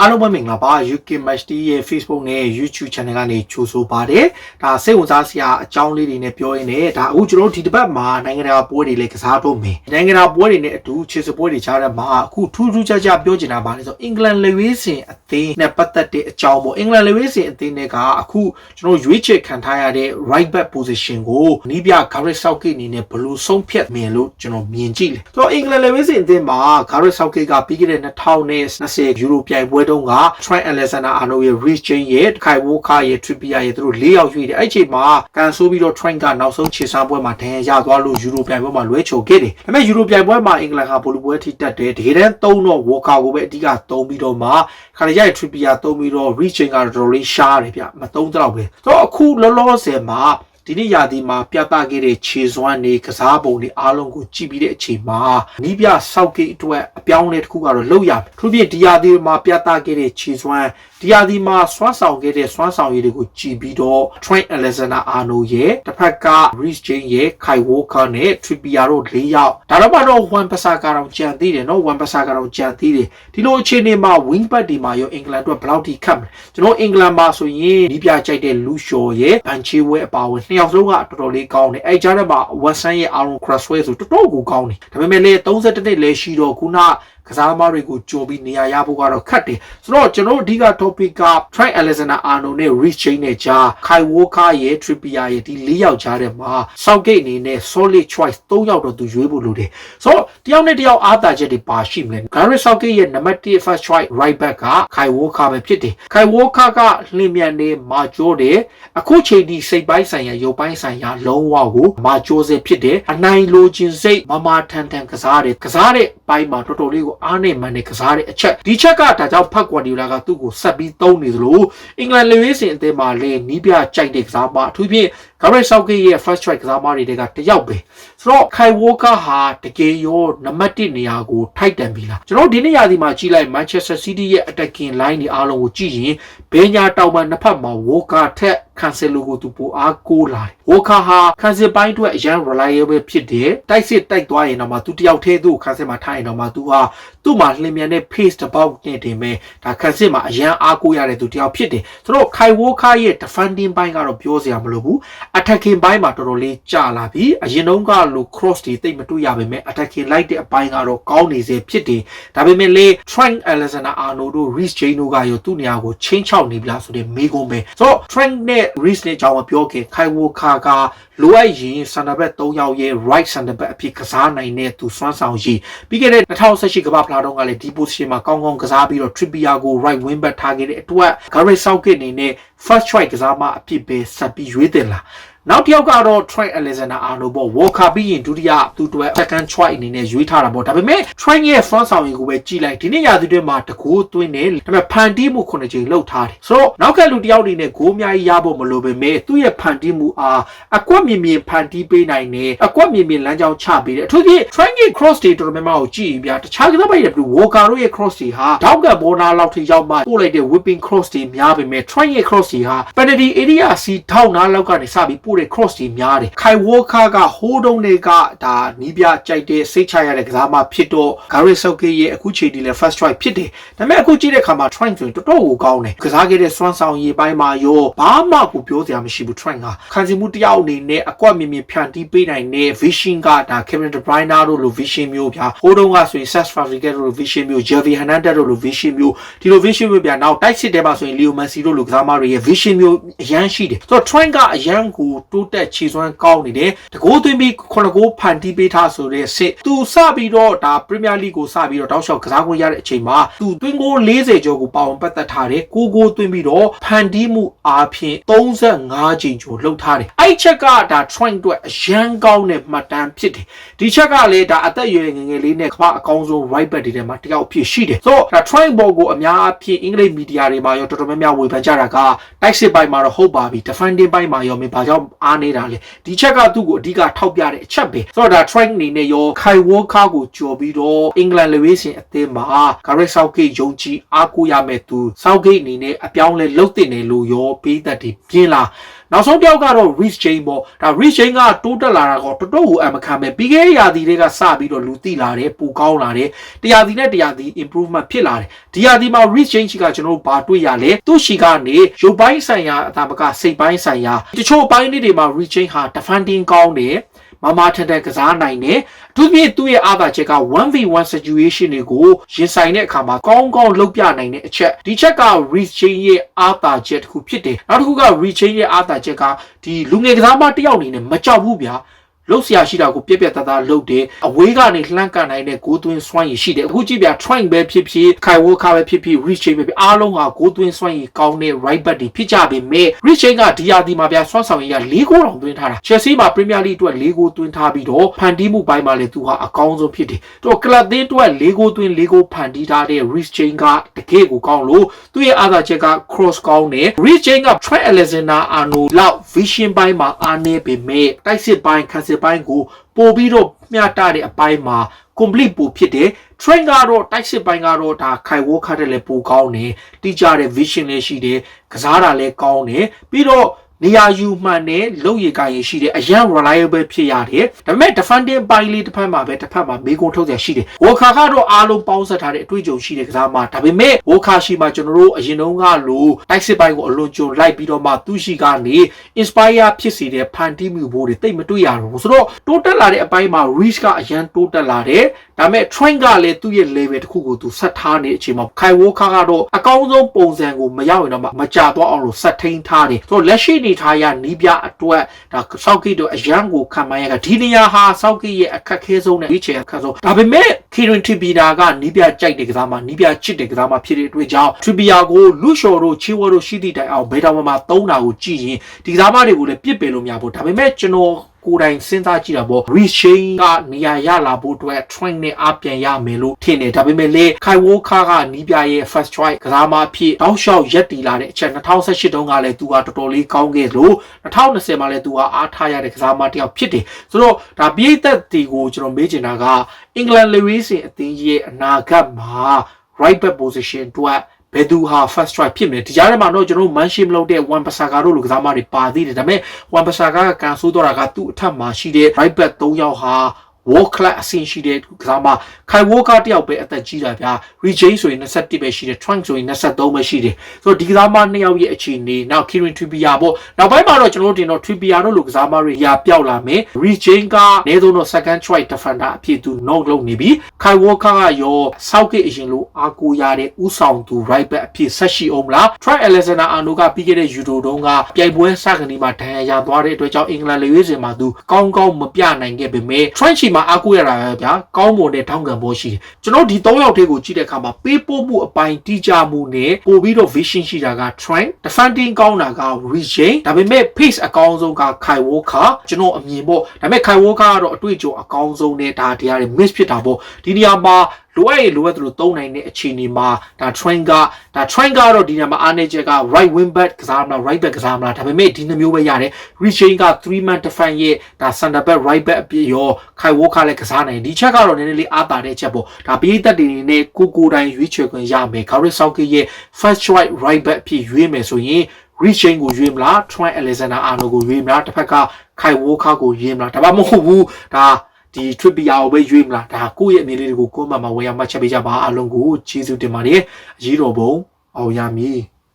အားလုံးပဲမင်္ဂလာပါ UK Match ရဲ့ Facebook နဲ့ YouTube Channel ကနေကြိုဆိုပါတယ်ဒါစိတ်ဝင်စားစရာအကြောင်းလေးတွေနဲ့ပြောရင်းနဲ့ဒါအခုကျွန်တော်တို့ဒီတစ်ပတ်မှာနိုင်ငံတကာပွဲတွေလည်းကစားတော့မယ်နိုင်ငံတကာပွဲတွေနဲ့အတူခြေစပွဲတွေချတဲ့မှာအခုထူးထူးခြားခြားပြောချင်တာပါလေဆိုအင်္ဂလန်လေဝေးစင်အသင်းနဲ့ပတ်သက်တဲ့အကြောင်းပေါ့အင်္ဂလန်လေဝေးစင်အသင်းတွေကအခုကျွန်တော်ရွေးချယ်ခံထားရတဲ့ right back position ကိုနီးပြ Gareth Southgate အနေနဲ့ဘယ်လိုဆုံးဖြတ်မယ်လို့ကျွန်တော်မြင်ကြည့်လေဆိုတော့အင်္ဂလန်လေဝေးစင်အသင်းမှာ Gareth Southgate ကပြီးခဲ့တဲ့2020 ယူရိုပြိုင်ပွဲတုန်းက Trent Alexander-Arnold ရဲ့ Reece James ရဲ့ Kyle Walker ရဲ့ Trippier ရဲ့သူတို့၄ယောက်ရွေးတယ်အဲ့ချိန်မှာကန်ဆိုးပြီးတော့ Trent ကနောက်ဆုံးခြေစမ်းပွဲမှာဒဏ်ရာရသွားလို့ယူရိုပြိုင်ပွဲမှာလွဲချော်ခဲ့တယ်ဒါပေမဲ့ယူရိုပြိုင်ပွဲမှာအင်္ဂလန်ကဘောလုံးပွဲထိတက်တယ်တကယ်တမ်းသုံးတော့ Walker ကိုပဲအဓိကသုံးပြီးတော့မှခါရရဲ့ Trippier သုံးပြီးတော့ Reece James ကတော်တော်လေးရှားတယ်ဗျမသုံးတော့ပဲဆိုတော့အခုလောလောဆယ်မှာဒီနေ့ရာသီမှာပြသခဲ့တဲ့ခြေစွမ်းတွေကစားပုံတွေအားလုံးကိုကြည့်ပြီးတဲ့အချိန်မှာနီးပြဆောက်ကိတ်အတွက်အပြောင်းအလဲတစ်ခုကတော့လုပ်ရမယ်သူပြဒီရာသီမှာပြသခဲ့တဲ့ခြေစွမ်းဒီရာသီမှာစွမ်းဆောင်ခဲ့တဲ့စွမ်းဆောင်ရည်တွေကိုကြည့်ပြီးတော့ Trent Alexander-Arnold ရဲ့တစ်ဖက်က Reece James ရဲ့ Kyle Walker နဲ့ Trippier တို့၄ယောက်ဒါတော့မှတော့ Wan-Bissaka ကတော့ကြံသေးတယ်နော် Wan-Bissaka ကတော့ကြံသေးတယ်ဒီလိုအခြေအနေမှာ wing back ဒီမှာရောအင်္ဂလန်အတွက်ဘယ်လောက်ထိခတ်မလဲကျွန်တော်အင်္ဂလန်မှာဆိုရင်ဒီပြကြိုက်တဲ့ Luke Shaw ရဲ့ Banchile အပါဝင်နှစ်ယောက်လုံးကတော်တော်လေးကောင်းတယ်အဲကြားထဲမှာ West Ham ရဲ့ Aaron Cresswell ဆိုတော်တော်ကိုကောင်းတယ်ဒါပေမဲ့လည်း31နှစ်လည်းရှိတော့ခုနကစားသမားတွေကိုကြိုပြီးနေရာရဖို့ကတော့ခက်တယ်ဆိုတော့ကျွန်တော်အဓိက topic က Trent Alexander-Arnold နဲ့ Reece James နဲ့ကြား Kyle Walker ရဲ့ Trippier ရဲ့ဒီ၄ယောက်ကြားထဲမှာ Southgate အနေနဲ့ solid choice ၃ယောက်တော့သူရွေးဖို့လိုတယ်ဆိုတော့တယောက်နဲ့တယောက်အားသာချက်တွေပါရှိမလဲ Gareth Southgate ရဲ့ number 1 first choice right back က Kyle Walker ပဲဖြစ်တယ် Kyle Walker ကလင်းမြန်နေမာကျိုးတယ်အခုချိန်ဒီစိတ်ပိုင်းဆိုင်ရာရုပ်ပိုင်းဆိုင်ရာလုံးဝကိုမာကျိုးစေဖြစ်တယ်အနိုင်လိုချင်စိတ်မမထန်ထန်ကစားတဲ့ပိုင်းမှာတော်တော်လေးကိုအားနဲ့မှန်နဲ့ကစားတဲ့အချက်ဒီချက်ကဒါကြောင့်ဖတ်ကွာဒီလာကသူ့ကိုဆက်ပြီးသုံးနေသလိုအင်္ဂလန်လေဝေးစင်အသင်းမှာလည်းနီးပြကြိုက်တဲ့ကစားမအထူးဖြင့် Gareth Southgate ရဲ့ first choice ကစားမတွေကတယောက်ပဲဆိုတော့ Kyle Walker ဟာတကယ်ရောနံပါတ်1နေရာကိုထိုက်တန်ပြီလားကျွန်တော်ဒီနေ့ရာသီမှာကြည့်လိုက် Manchester City ရဲ့ attacking line တွေအားလုံးကိုကြည့်ရင်ဘယ်ညာတောင်မှနှစ်ဖက်မှာ Walker ထက် Cancelo ကိုသူပိုအားကိုးလာတယ် Walker ဟာ Cancelo ပိုင်းအတွက်အရန် reliable ဖြစ်တယ်တိုက်စစ်တိုက်သွားရင်တော့မှသူတယောက်တည်းသူ့ Cancelo မှာထားရင်တော့မှသူဟာသူ့မှာလျင်မြန်တဲ့ pace တစ်ပေါက်နဲ့တင်မဲ့ဒါ Cancelo မှာအရန်အားကိုးရတဲ့သူတယောက်ဖြစ်တယ်ဆိုတော့ Kyle Walker ရဲ့ defending ပိုင်းကတော့ပြောစရာမလိုဘူး attacking ပိုင်းမှာတော်တော်လေးကြာလာပြီအရင်တုန်းကလို cross တွေတိတ်မတွေ့ရပါပဲ attacking လိုက်တဲ့အပိုင်းကတော့ကောင်းနေစေဖြစ်တယ်ဒါပေမဲ့လေ Trent Alexander-Arnold တို့ Reece James တို့ကရောသူ့နေရာကိုချင်းချောက်နေပြီလားဆိုတဲ့မေးခွန်းပဲဆိုတော့ Trent နဲ့ Reece နဲ့ကြောင်းမပြောခင် Kyle Walker ကလိုအပ်ရင် center back 3ယောက်ရဲ့ right center back အဖြစ်ကစားနိုင်တဲ့သူစွမ်းဆောင်ရည်ပြီးခဲ့တဲ့2018ကမ္ဘာဖလားတုန်းကလည်းဒီ position မှာကောင်းကောင်းကစားပြီးတော့ Trippier ကို right wing back ထားခဲ့တဲ့အတွက် Gareth Southgate အနေနဲ့ first choice ကစားမအဖြစ်ပဲဆက်ပြီးရွေးတင်လာနောက်တစ်ယောက်ကတော့ Trent Alexander-Arnold ပေါ့ Walker ပြီးရင်ဒုတိယသူ့အတွက် second choice အနေနဲ့ရွေးထားတာပေါ့ဒါပေမဲ့ Trent ရဲ့ front ဆောင်ရင်ကိုပဲကြည့်လိုက်ဒီနေ့ရာသီတွင်းမှာတကူသွင်းတယ်ဒါပေမဲ့ဖန်တီးမှု9ချိန်လောက်ထားတယ်ဆိုတော့နောက်ကလူတစ်ယောက်အနေနဲ့ဂိုးအများကြီးရဖို့မလိုပေမဲ့သူ့ရဲ့ဖန်တီးမှုအားအကွက်မြင်မြင်ဖန်တီးပေးနိုင်တယ်အကွက်မြင်မြင်လမ်းကြောင်းချပေးတယ်အထူးသဖြင့် Trent ရဲ့ cross တွေတော်တော်များများကိုကြည့်ရင်ဗျာတခြားကစားပိုင်တဲ့ Walker တို့ရဲ့ cross တွေဟာတောက်ကဘောနာလောက်ထိရောက်မှပို့လိုက်တဲ့ whipping cross တွေများပေမဲ့ Trent ရဲ့ cross တွေဟာ penalty area စီထောက်နာလောက်ကနေစပြီးပို့တဲ့ cross တွေများKyle Walker ကဟိုးတုံးတွေကဒါနီးပြကြိုက်တဲ့စိတ်ချရတဲ့ကစားမဖြစ်တော့ Gareth Southgate ရဲ့အခုချိန်ဒီလဲ first choice ဖြစ်တယ်ဒါပေမဲ့အခုကြည့်တဲ့အခါမှာ Trent ဆိုရင်တော်တော်ကိုကောင်းတယ်ကစားခဲ့တဲ့စွမ်းဆောင်ရည်ပိုင်းမှာရောဘာမှကိုပြောစရာမရှိဘူး Trent ကခံစီမှုတယောက်အနေနဲ့အကွက်မြင်မြင်ဖြန်တီးပေးနိုင်တဲ့ vision ကဒါ Kevin De Bruyne တို့လို vision မျိုးဗျာဟိုးတုံးကဆိုရင် Cesc Fabregas တို့လို vision မျိုး Javi Hernandez တို့လို vision မျိုးဒီလို vision မျိုးဗျာနောက်တိုက်စစ်တဲမှာဆိုရင် Leo Messi တို့လိုကစားမတွေရဲ့ vision မျိုးအရန်ရှိတယ်ဆိုတော့ Trent ကအရန်ကိုတိုးတက်ခြေစွမ်းကောင်းနေတယ်တကိုးသွင်းပြီး9ဂိုးဖန်တီးပေးထားဆိုတဲ့စစ်သူစပြီးတော့ဒါ Premier League ကိုစပြီးတော့တောက်လျှောက်ကစားခွင့်ရတဲ့အချိန်မှာသူသွင်းဂိုး40ကျော်ကိုပါဝင်ပတ်သက်ထားတယ်9ဂိုးသွင်းပြီးတော့ဖန်တီးမှုအားဖြင့်35ချိန်ကျော်လှုပ်ထားတယ်အဲ့ချက်ကဒါ Trent အတွက်အရန်ကောင်းတဲ့မှတ်တမ်းဖြစ်တယ်ဒီချက်ကလည်းဒါအသက်အရွယ်ငယ်ငယ်လေးနဲ့ကမ္ဘာအကောင်းဆုံး right back တွေထဲမှာတယောက်ဖြစ်ရှိတယ်ဆိုတော့ဒါ Trent ဘောကိုအများအပြားအင်္ဂလိပ်မီဒီယာတွေမှာရောတော်တော်များများဝေဖန်ကြတာကတိုက်စစ်ပိုင်းမှာတော့ဟုတ်ပါပြီ defending ပိုင်းမှာရောမင်းဘာကြောင့်အားနေတာလဲဒီချက်ကသူ့ကိုအဓိကထောက်ပြတဲ့အချက်ပဲဆိုတော့ဒါ Trent အနေနဲ့ရော Kyle Walker ကိုကြော်ပြီးတော့အင်္ဂလန်လေဝေးစင်အသင်းမှာ Gareth Southgate ယုံကြည်အားကိုးရမဲ့သူ Southgate အနေနဲ့အပြောင်းလဲလုပ်တင်တယ်လို့ရောပေးသက်တည်ပြင်းလာ နောက်ဆုံးတယောက်ကတော့ Rich James ပေါ့ဒါ Rich James ကတိုးတက်လာတာကတော်တော်ကိုအမခံပဲပြီးခဲ့တဲ့ရာသီတွေကစပြီးတော့လူသိလာတယ်ပူကောင်းလာတယ်တရားသီနဲ့တရားသီ improvement ဖြစ်လာတယ်ဒီရာသီမှာ Rich James ကကျွန်တော်တို့ဘာတွေ့ရလဲသူ့ရှိကနေရုပ်ပိုင်းဆိုင်ရာအတာပကစိတ်ပိုင်းဆိုင်ရာတချို့အပိုင်းလေးတွေမှာ Rich James ဟာ defending ကောင်းတယ်မမထန်တဲ့ကစားနိုင်တယ်အထူးသဖြင့်သူ့ရဲ့အားသာချက်က 1v1 situation တွေကိုရင်ဆိုင်တဲ့အခါမှာကောင်းကောင်းလုပ်ပြနိုင်တဲ့အချက်ဒီချက်က Rich James ရဲ့အားသာချက်တစ်ခုဖြစ်တယ်နောက်တစ်ခုက Rich James ရဲ့အားသာချက်ကဒီလူငယ်ကစားမတစ်ယောက်အနေနဲ့မကြောက်ဘူးဗျာလို့ဆရာရှိတာကိုပြက်ပြက်သားသားလုပ်တယ်အဝေးကနေလှမ်းကန်နိုင်တဲ့ဂိုးသွင်းစွမ်းရည်ရှိတယ်အခုကြည့်ပြ Trent ပဲဖြစ်ဖြစ်ခိုင်ဝိုခါပဲဖြစ်ဖြစ် Rich James ပဲဖြစ်အားလုံးဟာဂိုးသွင်းစွမ်းရည်ကောင်းတဲ့ right back တွေဖြစ်ကြပေမဲ့ Rich James ကဒီယာဒီမှာဗျာစွမ်းဆောင်ရည်က၄ဂိုးတောင်သွင်းထားတာ Chelsea မှာ Premier League အတွက်၄ဂိုးသွင်းထားပြီးတော့ဖန်တီးမှုပိုင်းမှာလည်းသူဟာအကောင်းဆုံးဖြစ်တယ်သူကလပ်သင်းအတွက်၄ဂိုးသွင်း၄ဂိုးဖန်တီးထားတဲ့ Rich James ကတကယ်ကိုကောင်းလို့သူ့ရဲ့အားသာချက်က cross ကောင်းတယ် Rich James က Trent Alexander-Arnold လောက် vision ပိုင်းမှာအားနည်းပေမဲ့တိုက်စစ်ပိုင်းခန်းစစ်ပိုင်းကိုပို့ပြီးတော့မျှတတဲ့အပိုင်းမှာ complete ပို့ဖြစ်တယ် Trent ကတော့တိုက်စစ်ပိုင်းကတော့ဒါခိုင်ဝိုခါတဲ့လည်းပိုကောင်းတယ်တိကျတဲ့ vision လည်းရှိတယ်ကစားတာလည်းကောင်းတယ်ပြီးတော့နေရာယူမှန်တဲ့လုံရည်ကိုင်ရရှိတယ်အရန် reliable ဖြစ်ရတယ်ဒါပေမဲ့ defending ပိုင်းလေးတစ်ဖက်မှာပဲတစ်ဖက်မှာမေးခွန်းထုတ်ရရှိတယ်ဝိုခါကတော့အားလုံးပေါင်းစပ်ထားတဲ့အတွေ့အကြုံရှိတဲ့ကစားမှာဒါပေမဲ့ဝိုခါရှိမှာကျွန်တော်တို့အရင်တုန်းကလိုတိုက်စစ်ပိုင်းကိုအလွန်ကြုံလိုက်ပြီးတော့မှသူရှိကနေ inspire ဖြစ်စေတဲ့ဖန်တီးမှုဘိုးတွေတိတ်မတွေ့ရဘူးဆိုတော့တိုးတက်လာတဲ့အပိုင်းမှာ Rich ကအရန်တိုးတက်လာတယ်ဒါပေမဲ့ Trent ကလည်းသူ့ရဲ့ level တစ်ခုကိုသူဆက်ထားနေတဲ့အချိန်မှာခိုင်ဝိုခါကတော့အကောင်းဆုံးပုံစံကိုမရောက်ရင်တော့မကြသွားအောင်လို့ဆက်ထိန်ထားတယ်ဆိုတော့လက်ရှိနေထားရနီးပြအတွက်ဒါစောက်ကိတို့အရန်ကိုခံမှန်းရကဒီနေရာဟာစောက်ကိရဲ့အခက်ခဲဆုံးနဲ့ဒီချေအခက်ဆုံးဒါပေမဲ့ Kieran Trippier ကနီးပြကြိုက်တဲ့ကစားမှာနီးပြချစ်တဲ့ကစားမှာဖြစ်တဲ့အတွက်ကြောင့် Trippier ကိုလူရှော်တို့ချီဝါတို့ရှိသည့်တိုင်အောင်ဘယ်တော်မှသုံးတာကိုကြည့်ရင်ဒီကစားမတွေကိုလည်းပြစ်ပယ်လို့မရဘူးဒါပေမဲ့ကျွန်တော်ကိုယ်တိုင်စဉ်းစားကြည့်တာပေါ့ Rich James ကနေရာရလာဖို့အတွက် Trent နဲ့အပြန်ရမယ်လို့ထင်တယ်ဒါပေမဲ့လေခိုင်ဝိုခါကနီးပြရဲ့ first choice ကစားမဖြစ်တောက်လျှောက်ရက်တီလာတဲ့အချက်2018တုန်းကလည်းသူကတော်တော်လေးကောင်းခဲ့လို့2020မှာလည်းသူကအားထားရတဲ့ကစားမတစ်ယောက်ဖြစ်တယ်ဆိုတော့ဒါပြည်သက်တီကိုကျွန်တော်မေးချင်တာကအင်္ဂလန်လေဝေးစင်အသင်းကြီးရဲ့အနာဂတ်မှာ right back position အတွက်ဘယ်သူဟာ first strike ဖြစ်မယ်ဒီကြားထဲမှာတော့ကျွန်တော်မန်ရှိမလုပ်တဲ့ Wan Bissaka တို့လိုကစားမတွေပါသေးတယ်ဒါပေမဲ့ Wan Bissaka ကကန်ဆိုးတော့တာကသူ့အထက်မှာရှိတဲ့ right back 3ယောက်ဟာ world class အဆင့်ရှိတဲ့ကစားမခိုင်ဝိုကာတယောက်ပဲအသက်ကြီးတာဗျာ Rich James ဆိုရင်21ပဲရှိတယ် Trent ဆိုရင်23ပဲရှိတယ်ဆိုတော့ဒီကစားမ2ယောက်ရဲ့အခြေအနေနောက် Kieran Trippier ပေါ့နောက်ပိုင်းမှာတော့ကျွန်တော်တို့တင်တော့ Trippier တို့လိုကစားမတွေရာပြောက်လာမယ် Rich James ကနေဆုံးတော့ second choice defender အဖြစ်သူ knock လုပ်နေပြီခိုင်ဝိုကာကရောစောက်ကအရင်လိုအားကိုးရတဲ့ဥဆောင်သူ right back အဖြစ်ဆက်ရှိအောင်မလား Trent Alexander-Arnold ကပြီးခဲ့တဲ့ Euro တုန်းကပြိုင်ပွဲစကနေမှာဒဏ်ရာရသွားတဲ့အတွက်ကြောင့်အင်္ဂလန်လေဝေးစင်မှာသူကောင်းကောင်းမပြနိုင်ခဲ့ပေမဲ့ Trent ချီမှာအားကိုးရတာပဲဗျာကောင်းမွန်တဲ့ထောင်းကန်ဘောရှိတယ်ကျွန်တော်ဒီ3ယောက်တည်းကိုကြည့်တဲ့အခါမှာပေးပို့မှုအပိုင်းတိကျမှုနဲ့ပို့ပြီးတော့ vision ရှိတာက Trent defending ကောင်းတာက Rich James ဒါပေမဲ့ pace အကောင်းဆုံးက Kyle Walker ကျွန်တော်အမြင်ပေါ့ဒါပေမဲ့ Kyle Walker ကတော့အတွေ့အကြုံအကောင်းဆုံးနဲ့ဒါတရားတွေ miss ဖြစ်တာပေါ့ဒီနေရာမှာလိုအပ်သူတို့သုံးနိုင်တဲ့အခြေအနေမှာဒါ Trent ကတော့ဒီနေရာမှာအားနည်းချက်က right wing back ကစားမလား right back ကစားမလားဒါပေမဲ့ဒီနှမျိုးပဲရတယ် Rich James က 3 man defense ရဲ့ဒါ center back right back အပြည့်ရော Kyle Walker လည်းကစားနိုင်ဒီချက်ကတော့နည်းနည်းလေးအားတာတဲ့ချက်ပေါ့ဒါပြည်သက်တွေနေနဲ့ကိုတိုင်းရွေးချယ်ခွင့်ရမယ် Gareth Southgate ရဲ့ first choice right back အဖြစ်ရွေးမယ်ဆိုရင် Rich James ကိုရွေးမလား Trent Alexander-Arnold ကိုရွေးမလားတစ်ဖက်က Kyle Walker ကိုရွေးမလားဒါမှမဟုတ်ဘူးဒါဒီ Trippier ကိုပဲရွေးမလားဒါကိုယ့်ရဲ့အမြင်လေးတွေကိုကိုယ်မှမဝယ်ရမှတ်ချက်ပေးကြပါအားလုံးကိုကျေးဇူးတင်ပါတယ်အရေးတော်ပုံအောင်ရမည်